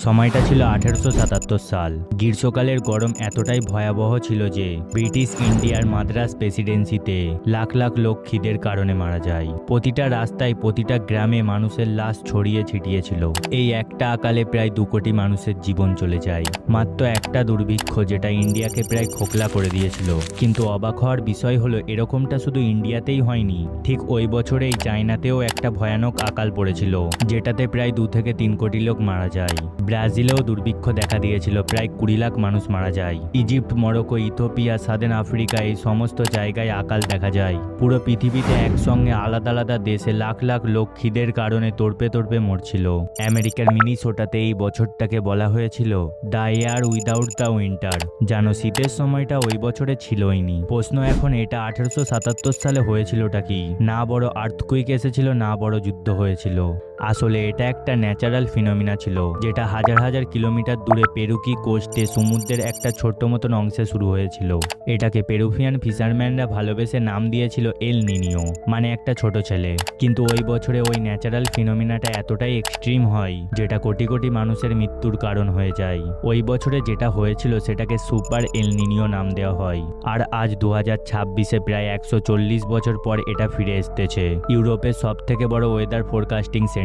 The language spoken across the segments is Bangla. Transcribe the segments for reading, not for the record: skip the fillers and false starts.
সময়টা ছিল 1877 সাল। গ্রীষ্মকালের গরম এতটাই ভয়াবহ ছিল যে ব্রিটিশ ইন্ডিয়ার মাদ্রাজ প্রেসিডেন্সিতে লাখ লাখ লোক খিদের কারণে মারা যায়। প্রতিটা রাস্তায়, প্রতিটা গ্রামে মানুষের লাশ ছড়িয়ে ছিটিয়েছিল। এই একটা আকালে প্রায় 2 কোটি মানুষের জীবন চলে যায়। মাত্র একটা দুর্ভিক্ষ যেটা ইন্ডিয়াকে প্রায় খোকলা করে দিয়েছিল। কিন্তু অবাক হওয়ার বিষয় হলো এরকমটা শুধু ইন্ডিয়াতেই হয়নি, ঠিক ওই বছরেই চায়নাতেও একটা ভয়ানক আকাল পড়েছিল, যেটাতে প্রায় 2 থেকে 3 কোটি লোক মারা যায়। ব্রাজিলেও দুর্ভিক্ষ দেখা দিয়েছিল, প্রায় 20 লাখ মানুষ মারা যায়। ইজিপ্ট, মরক্কো, ইথিওপিয়া, সাদেন আফ্রিকা, এই সমস্ত জায়গায় আকাল দেখা যায়। পুরো পৃথিবীতে একসঙ্গে আলাদা আলাদা দেশে লাখ লাখ লোক খিদের কারণে তড়পে তড়পে মরছিল। আমেরিকার মিনিসোটাতে এই বছরটাকে বলা হয়েছিল the year without the winter, জানো শীতের সময়টা ওই বছরে ছিলই নি। প্রশ্ন এখন এটা 1877 সালে হয়েছিলটা কি? না বড় আর্থকুইক এসেছিল, না বড় যুদ্ধ হয়েছিল। আসলে এটা একটা ন্যাচারাল ফিনোমিনা ছিল, যেটা হাজার হাজার কিলোমিটার দূরে পেরুকি কোস্টে সমুদ্রের একটা ছোট্ট মতন অংশে শুরু হয়েছিল। এটাকে পেরুভিয়ান ফিশারম্যানরা ভালোবেসে নাম দিয়েছিল এল নিনিও, মানে একটা ছোট ছেলে। কিন্তু ওই বছরে ওই ন্যাচারাল ফিনোমিনাটা এতটাই এক্সট্রিম হয় যেটা কোটি কোটি মানুষের মৃত্যুর কারণ হয়ে যায়। ওই বছরে যেটা হয়েছিল সেটাকে সুপার এল নিনিও নাম দেওয়া হয়। আর আজ 2026-এ প্রায় 140 বছর পর এটা ফিরে এসেছে। ইউরোপের সব থেকে বড় ওয়েদার ফোরকাস্টিং সেন্টার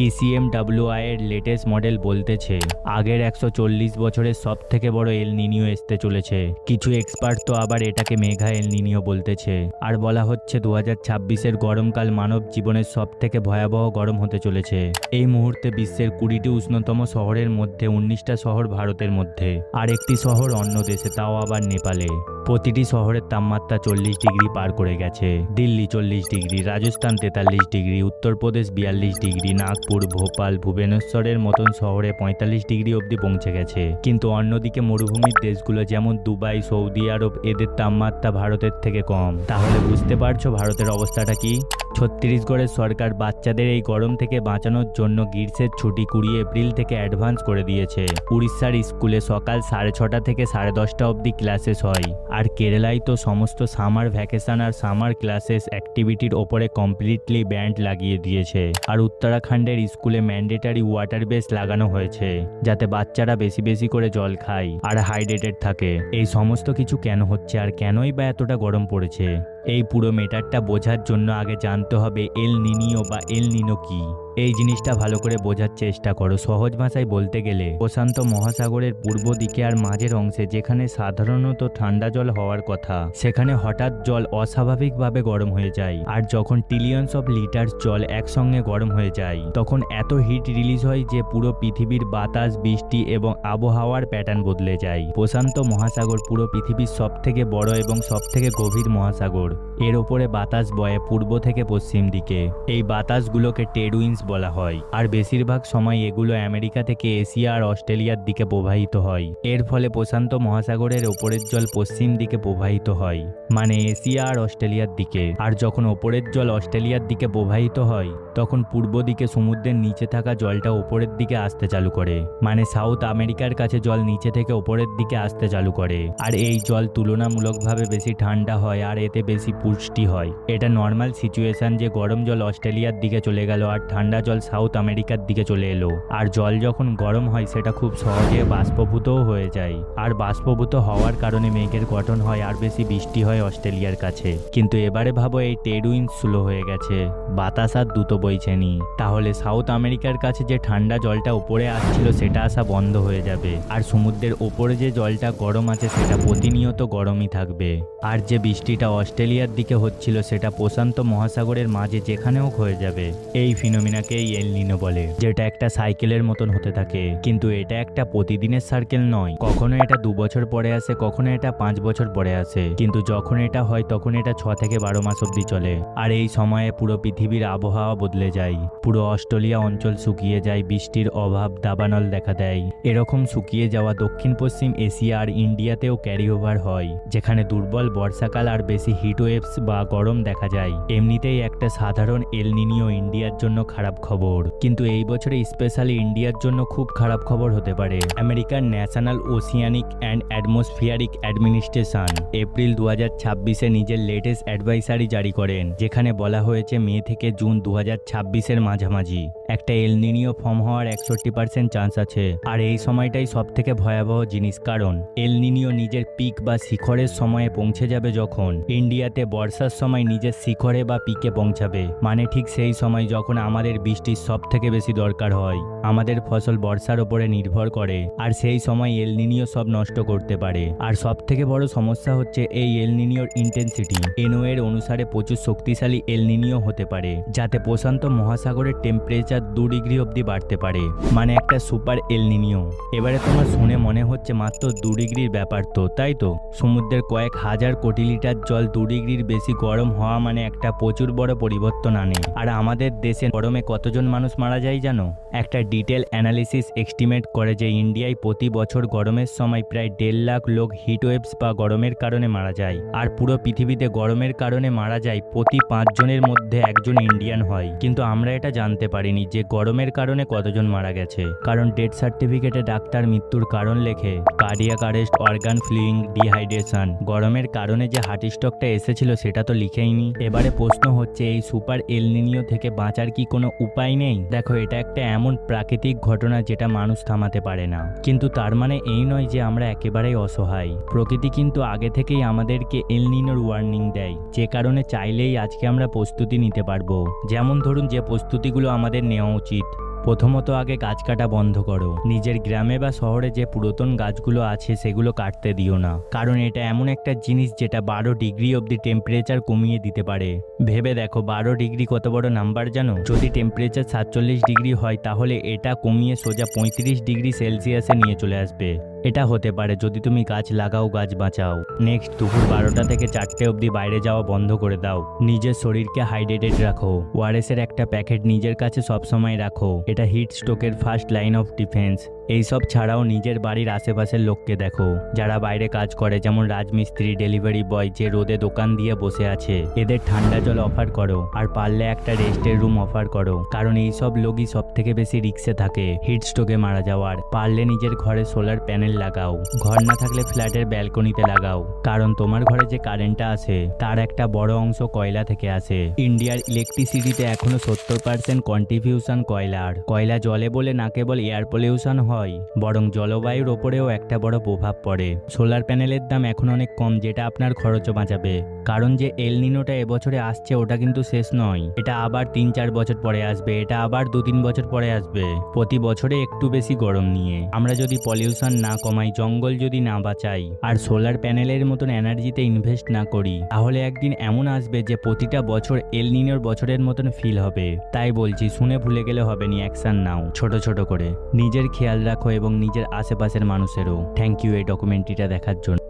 ECMWI এর লেটেস্ট মডেল বলতেছে আগের 140 বছরের সব থেকে বড় এল নিনিও আসতে চলেছে। কিছু এক্সপার্ট তো আবার এটাকে মেঘা এল নিনিও বলতেছে। আর বলা হচ্ছে 2026-এর গরমকাল মানব জীবনের সব থেকে ভয়াবহ গরম হতে চলেছে। এই মুহূর্তে বিশ্বের 20টি উষ্ণতম শহরের মধ্যে 19টা শহর ভারতের মধ্যে, আর একটি শহর অন্য দেশে, তাও আবার নেপালে। প্রতিটি শহরের তাপমাত্রা 40 ডিগ্রি পার করে গেছে। Delhi 40 degree, Rajasthan 43 degree, Uttar Pradesh 42 degree, Nagpur, Bhopal, ভুবনেশ্বরের মতন শহরে 45 ডিগ্রি অবধি পৌঁছে গেছে। কিন্তু অন্যদিকে মরুভূমির দেশগুলো যেমন দুবাই, সৌদি আরব, এদের তাপমাত্রা ভারতের থেকে কম। তাহলে বুঝতে পারছো ভারতের অবস্থাটা কি? ছত্তিশগড়ের সরকার বাচ্চাদের এই গরম থেকে বাঁচানোর জন্য গ্রীষ্মের ছুটি 20 এপ্রিল থেকে অ্যাডভান্স করে দিয়েছে। উড়িষ্যার স্কুলে সকাল 6:30 থেকে 10:30 অবধি ক্লাসেস হয়। আর কেরালায় তো সমস্ত সামার ভ্যাকেশন আর সামার ক্লাসেস অ্যাক্টিভিটির ওপরে কমপ্লিটলি ব্যান্ড লাগিয়ে দিয়েছে। আর উত্তরাখণ্ডের স্কুলে ম্যান্ডেটারি ওয়াটার বেস লাগানো হয়েছে, যাতে বাচ্চারা বেশি বেশি করে জল খায় আর হাইড্রেটেড থাকে। এই সমস্ত কিছু কেন হচ্ছে আর কেনই বা এতটা গরম পড়েছে? এই পুরো ম্যাটারটা বোঝার জন্য আগে জানতে হবে এল নিনিও বা এল নিনো কি। এই জিনিসটা ভালো করে বোঝার চেষ্টা করো। সহজ ভাষায় বলতে গেলে প্রশান্ত মহাসাগরের পূর্ব দিকে আর মাঝের অংশে যেখানে সাধারণত ঠান্ডা জল হওয়ার কথা, সেখানে হঠাৎ জল অস্বাভাবিকভাবে গরম হয়ে যায়। আর যখন ট্রিলিয়নস অফ লিটার জল একসঙ্গে গরম হয়ে যায়, তখন এত হিট রিলিজ হয় যে পুরো পৃথিবীর বাতাস, বৃষ্টি এবং আবহাওয়ার প্যাটার্ন বদলে যায়। প্রশান্ত মহাসাগর পুরো পৃথিবীর সব থেকে বড় এবং সব থেকে গভীর মহাসাগর। এর ওপরে বাতাস বয়ে পূর্ব থেকে পশ্চিম দিকে। এই বাতাসগুলোকে ট্রেড উইন্ডস বলা হয়। আর বেশিরভাগ সময় এগুলো আমেরিকা থেকে এশিয়া আর অস্ট্রেলিয়ার দিকে প্রবাহিত হয়। এর ফলে প্রশান্ত মহাসাগরের ওপরের জল পশ্চিম দিকে প্রবাহিত হয়, মানে এশিয়া আর অস্ট্রেলিয়ার দিকে। আর যখন ওপরের জল অস্ট্রেলিয়ার দিকে প্রবাহিত হয়, তখন পূর্ব দিকে সমুদ্রের নিচে থাকা জলটা ওপরের দিকে আসতে চালু করে, মানে সাউথ আমেরিকার কাছে জল নিচে থেকে ওপরের দিকে আসতে চালু করে। আর এই জল তুলনামূলকভাবে বেশি ঠান্ডা হয় আর এতে বেশি পুষ্টি হয়। এটা নর্মাল সিচুয়েশন যে গরম জল অস্ট্রেলিয়ার দিকে চলে গেল আর ঠান্ডা জল সাউথ আমেরিকার দিকে চলে এলো। আর জল যখন গরম হয় সেটা খুব সহজে বাষ্পভূতও হয়ে যায়। আর বাষ্পভূত হওয়ার কারণে মেঘের গঠন হয় আর বেশি বৃষ্টি হয় অস্ট্রেলিয়ার কাছে। কিন্তু এবারে ভাবো এই ট্রেড উইন্ড স্লো হয়ে গেছে, বাতাস আর দ্রুত বইছে নি। তাহলে সাউথ আমেরিকার কাছে যে ঠান্ডা জলটা উপরে আসছিল সেটা আসা বন্ধ হয়ে যাবে। আর সমুদ্রের ওপরে যে জলটা গরম আছে সেটা প্রতিনিয়ত গরমই থাকবে। আর যে বৃষ্টিটা অস্ট্রেলিয়ার দিকে হচ্ছিল সেটা প্রশান্ত মহাসাগরের মাঝে যেখানে হোক হয়ে যাবে। এই ফিনোমিনাকেই এল নিনো বলে, যেটা একটা সাইকেলের মতন হতে থাকে। কিন্তু এটা একটা প্রতিদিনের সার্কেল নয়। কখনো এটা 2 বছর পরে আসে, কখনো এটা 5 বছর পরে আসে। কিন্তু যখন এটা হয় তখন এটা 6 থেকে 12 মাস অব্দি চলে। আর এই সময়ে পুরো পৃথিবীর আবহাওয়া বদলে যায়। পুরো অস্ট্রেলিয়া অঞ্চল শুকিয়ে যায়, বৃষ্টির অভাব, দাবানল দেখা দেয়। এরকম শুকিয়ে যাওয়া দক্ষিণ পশ্চিম এশিয়া আর ইন্ডিয়াতেও ক্যারি ওভার হয়, যেখানে দুর্বল বর্ষাকাল আর বেশি হিট ওয়েভস বা গরম দেখা যায়। এমনিতেই একটা সাধারণ এল নিনিও ইন্ডিয়ার জন্য খারাপ খারাপ খবর, কিন্তু এই বছরে স্পেশালি ইন্ডিয়ার জন্য খুব খারাপ খবর হতে পারে। আমেরিকার national oceanic and atmospheric administration April 2026-এ নিজের লেটেস্ট অ্যাডভাইসারি জারি করেন, যেখানে বলা হয়েছে মে থেকে জুন 2026-এর মাঝামাঝি একটা এল নিনিও ফর্ম হওয়ার 61% চান্স আছে। আর এই সময়টাই সব থেকে ভয়াবহ জিনিস, কারণ এল নিনিও নিজের পিক বা শিখরের সময়ে পৌঁছে যাবে যখন ইন্ডিয়াতে বর্ষার সময় নিজের শিখরে বা পিকে পৌঁছাবে। মানে ঠিক সেই সময় যখন আমাদের বৃষ্টির সব থেকে বেশি দরকার হয়, আমাদের ফসল বর্ষার ওপরে নির্ভর করে, আর সেই সময় এল নিনিও সব নষ্ট করতে পারে। আর সব থেকে বড় সমস্যা হচ্ছে এই এল নিনিওর ইন্টেন্সিটি। এনও এর অনুসারে প্রচুর শক্তিশালী এল নিনিও হতে পারে, যাতে প্রশান্ত মহাসাগরের টেম্পারেচার 2 ডিগ্রি অবধি বাড়তে পারে, মানে একটা সুপার এল নিনিও। এবারে তোমার শুনে মনে হচ্ছে মাত্র 2 ডিগ্রির ব্যাপার, তো তাই তো? সমুদ্রের কয়েক হাজার কোটি লিটার জল 2 ডিগ্রির বেশি গরম হওয়া মানে একটা প্রচুর বড় পরিবর্তন আনে। আর আমাদের দেশে গরমে কতজন মানুষ মারা যায় জানো? একটা ডিটেল অ্যানালিসিস এস্টিমেট করে যে ইন্ডিয়ায় প্রতি বছর গরমের সময় প্রায় 1.5 লাখ লোক হিট ওয়েভস বা গরমের কারণে মারা যায়। আর পুরো পৃথিবীতে গরমের কারণে মারা যায় প্রতি 5 জনের মধ্যে একজন ইন্ডিয়ান হয়। কিন্তু আমরা এটা জানতে পারিনি যে গরমের কারণে কতজন মারা গেছে, কারণ ডেথ সার্টিফিকেটে ডাক্তার মৃত্যুর কারণ লেখে কার্ডিয়াক আরেস্ট, অর্গান ফ্লুইং, ডিহাইড্রেশন। গরমের কারণে যে হার্ট স্ট্রোকটা এসেছিল সেটা তো লিখেইনি। এবারে প্রশ্ন হচ্ছে এই সুপার এল নিনিও থেকে বাঁচার কি কোনো উপায় নেই? দেখো, এটা একটা এমন প্রাকৃতিক ঘটনা যেটা মানুষ থামাতে পারে না, কিন্তু তার মানে এই নয় যে আমরা একেবারেই অসহায়। প্রকৃতি কিন্তু আগে থেকেই আমাদেরকে এল নিনোর ওয়ার্নিং দেয়, যে কারণে চাইলেই আজকে আমরা প্রস্তুতি নিতে পারবো। যেমন ধরুন, যে প্রস্তুতিগুলো আমাদের নেওয়া উচিত। প্রথমত, আগে গাছ কাটা বন্ধ করো। নিজের গ্রামে বা শহরে যে পুরাতন গাছগুলো আছে সেগুলো কাটতে দিও না, কারণ এটা এমন একটা জিনিস যেটা 12 ডিগ্রি অবধি টেম্পারেচার কমিয়ে দিতে পারে। ভেবে দেখো, 12 ডিগ্রি কত বড় নাম্বার জানো? যদি টেম্পারেচার 47 ডিগ্রি হয় তাহলে এটা কমিয়ে সোজা 35 ডিগ্রি সেলসিয়াসে নিয়ে চলে আসবে। এটা হতে পারে যদি তুমি গাছ লাগাও, গাছ বাঁচাও। নেক্সট, দুপুর 12টা থেকে 4টে অবধি বাইরে যাওয়া বন্ধ করে দাও। নিজের শরীরকে হাইড্রেটেড রাখো। ওআরএস এর একটা প্যাকেট নিজের কাছে সবসময় রাখো, এটা হিট স্ট্রোকের ফার্স্ট লাইন অফ ডিফেন্স। এইসব ছাড়াও নিজের বাড়ির আশেপাশের লোককে দেখো, যারা বাইরে কাজ করে, যেমন রাজমিস্ত্রি, ডেলিভারি বয়, যে রোদে দোকান দিয়ে বসে আছে, এদের ঠান্ডা জল অফার করো। আর পারলে একটা রেস্টের রুম অফার করো, কারণ এইসব লোকই সব থেকে বেশি রিস্কে থাকে হিট স্ট্রোকে মারা যাওয়ার। পারলে নিজের ঘরে সোলার প্যানেল লাগাও, ঘর না থাকলে ফ্ল্যাটের ব্যালকনিতে লাগাও, কারণ তোমার ঘরে যে কারেন্টটা আসে তার একটা বড় অংশ কয়লা থেকে আসে। ইন্ডিয়ার ইলেকট্রিসিটিতে এখনো 70% কন্ট্রিবিউশন কয়লার। কয়লা জলে বলে না কেবল এয়ার পলিউশন হয়, বরং জলবায়ুর ওপরেও একটা বড় প্রভাব পড়ে। সোলার প্যানেলের দাম এখন অনেক কম, যেটা আপনার খরচও বাঁচাবে। কারণ যে এল নিনোটা এবছরে আসছে ওটা কিন্তু শেষ নয়, এটা আবার 3-4 বছর পরে আসবে, এটা আবার 2-3 বছর পরে আসবে, প্রতি বছরে একটু বেশি গরম নিয়ে। আমরা যদি পলিউশন না কমাই, জঙ্গল যদি না বাঁচাই, আর সোলার প্যানেলের মতন এনার্জিতে ইনভেস্ট না করি, তাহলে একদিন এমন আসবে যে প্রতিটা বছর এল নিনোর বছরের মতন ফিল হবে। তাই বলছি, শুনে ভুলে গেলে হবে না, অ্যাকশন নাও ছোট ছোট করে। নিজের খেয়াল রাখো এবং নিজের আশেপাশের মানুষেরও। থ্যাংক ইউ এই ডকুমেন্টারিটা দেখার জন্য।